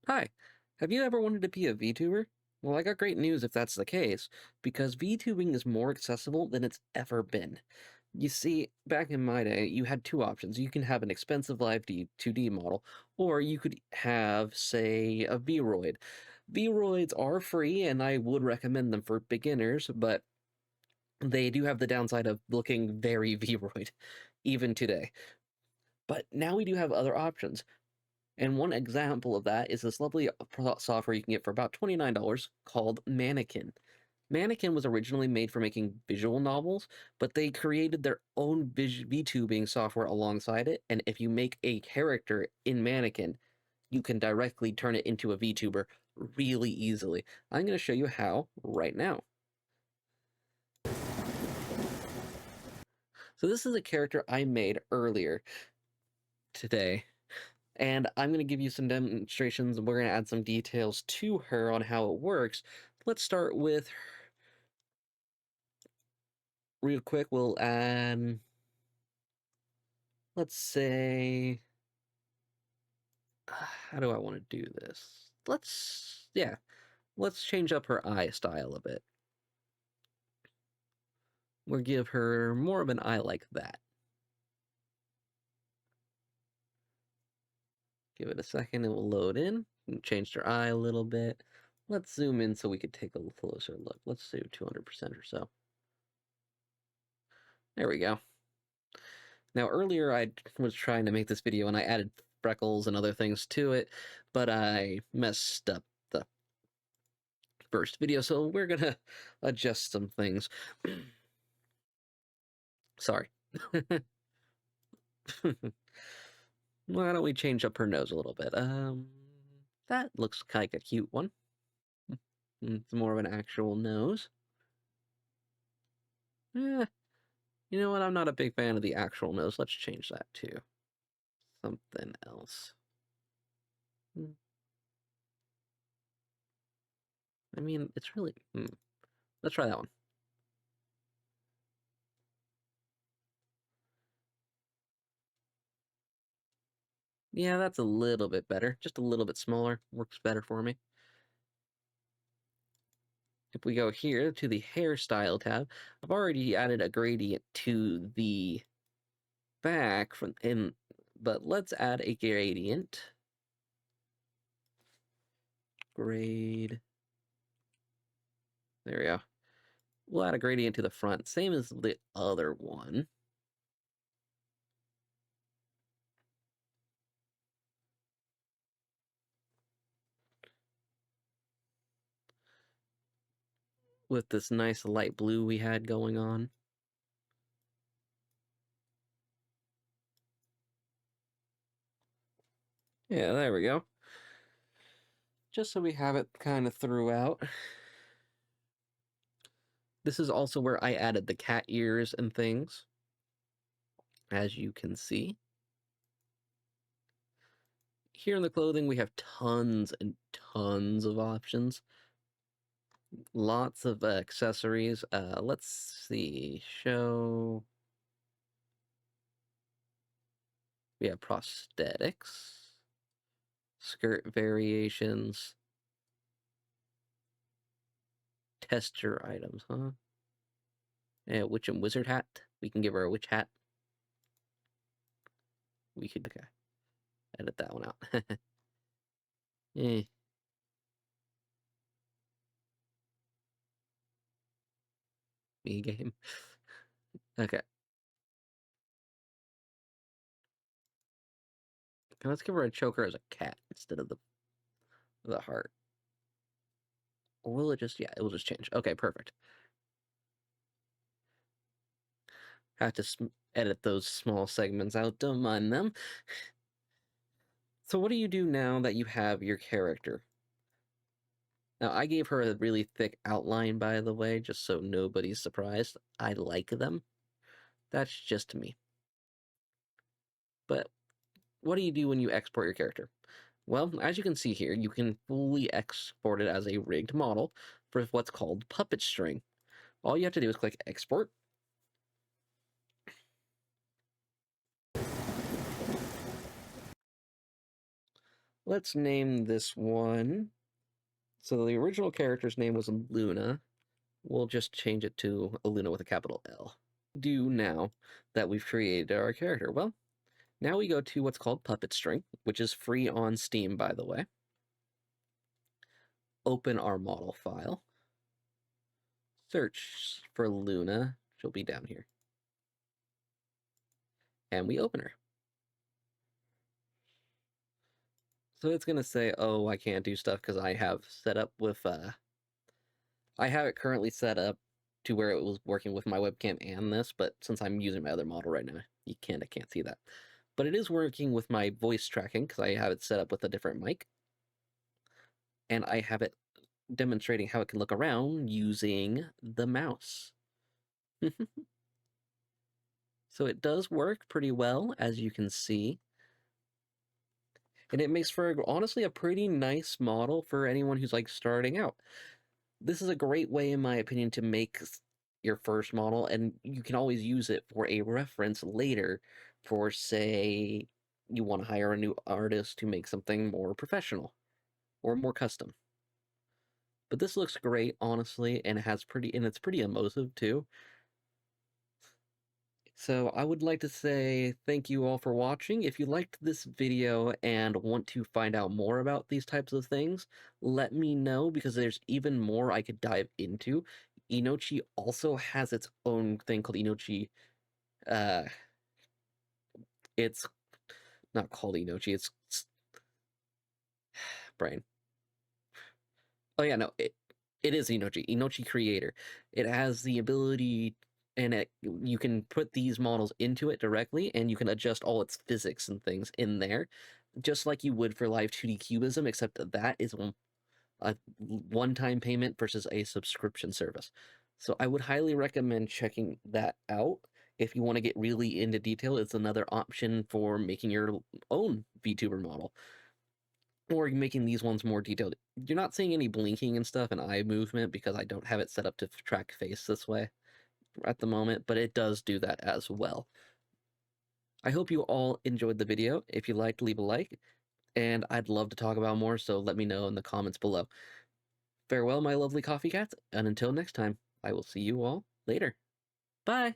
Hi, have you ever wanted to be a VTuber? Well, I got great news if that's the case, because VTubing is more accessible than it's ever been. You see, back in my day, you had two options. You can have an expensive live 2D model, or you could have, say, a Vroid. Vroids are free, and I would recommend them for beginners, but they do have the downside of looking very Vroid, even today. But now we do have other options. And one example of that is this lovely software you can get for about $29 called Mannequin. Mannequin was originally made for making visual novels, but they created their own VTubing software alongside it. And if you make a character in Mannequin, you can directly turn it into a VTuber really easily. I'm going to show you how right now. So this is a character I made earlier today. And I'm going to give you some demonstrations, and we're going to add some details to her on how it works. Let's start with, real quick, we'll add, let's say, how do I want to do this? Let's change up her eye style a bit. We'll give her more of an eye like that. Give it a second, it will load in. Changed her eye a little bit. Let's zoom in so we could take a closer look. Let's do 200% or so. There we go. Now, earlier I was trying to make this video and I added freckles and other things to it, but I messed up the first video, so we're gonna adjust some things. Sorry. Why don't we change up her nose a little bit? That looks like a cute one. It's more of an actual nose. Eh, you know what? I'm not a big fan of the actual nose. Let's change that to something else. I mean, it's really... Let's try that one. Yeah, that's a little bit better. Just a little bit smaller. Works better for me. If we go here to the hairstyle tab, I've already added a gradient to the back from in, but let's add a gradient. Grade. There we go. We'll add a gradient to the front, same as the other one. With this nice light blue we had going on. Yeah, there we go. Just so we have it kind of throughout. This is also where I added the cat ears and things, as you can see. Here in the clothing, we have tons and tons of options. Lots of accessories. Let's see. Show. We have prosthetics, skirt variations, tester items, huh? Yeah, witch and wizard hat. We can give her a witch hat. We could, okay, edit that one out. eh. Me game. Okay. Let's give her a choker as a cat instead of the heart. Or will it just, yeah, it will just change. Okay, perfect. Have to edit those small segments out, don't mind them. So what do you do now that you have your character? Now, I gave her a really thick outline, by the way, just so nobody's surprised. I like them. That's just me. But what do you do when you export your character? Well, as you can see here, you can fully export it as a rigged model for what's called puppet string. All you have to do is click export. Let's name this one. So the original character's name was Luna. We'll just change it to Luna with a capital L. Do now that we've created our character? Well, now we go to what's called Puppet String, which is free on Steam, by the way. Open our model file. Search for Luna. She'll be down here. And we open her. So it's going to say, oh, I can't do stuff because I have set up with, I have it currently set up to where it was working with my webcam and this, but since I'm using my other model right now, I can't see that. But it is working with my voice tracking because I have it set up with a different mic. And I have it demonstrating how it can look around using the mouse. So it does work pretty well, as you can see. And it makes for, honestly, a pretty nice model for anyone who's like starting out. This is a great way, in my opinion, to make your first model, and you can always use it for a reference later for, say, you want to hire a new artist to make something more professional or more custom. But this looks great, honestly, and it's pretty emotive too. So I would like to say thank you all for watching. If you liked this video and want to find out more about these types of things, let me know because there's even more I could dive into. Inochi also has its own thing called Inochi. It's not called Inochi, it's brain. Oh yeah, no, it is Inochi Creator. It has the ability, and you can put these models into it directly, and you can adjust all its physics and things in there, just like you would for live 2D cubism, except that is a one-time payment versus a subscription service. So I would highly recommend checking that out. If you want to get really into detail, it's another option for making your own VTuber model or making these ones more detailed. You're not seeing any blinking and stuff and eye movement because I don't have it set up to track face this way at the moment, but it does do that as well. I hope you all enjoyed the video. If you liked, leave a like, and I'd love to talk about more, so let me know in the comments below. Farewell, my lovely coffee cats, and until next time, I will see you all later. Bye!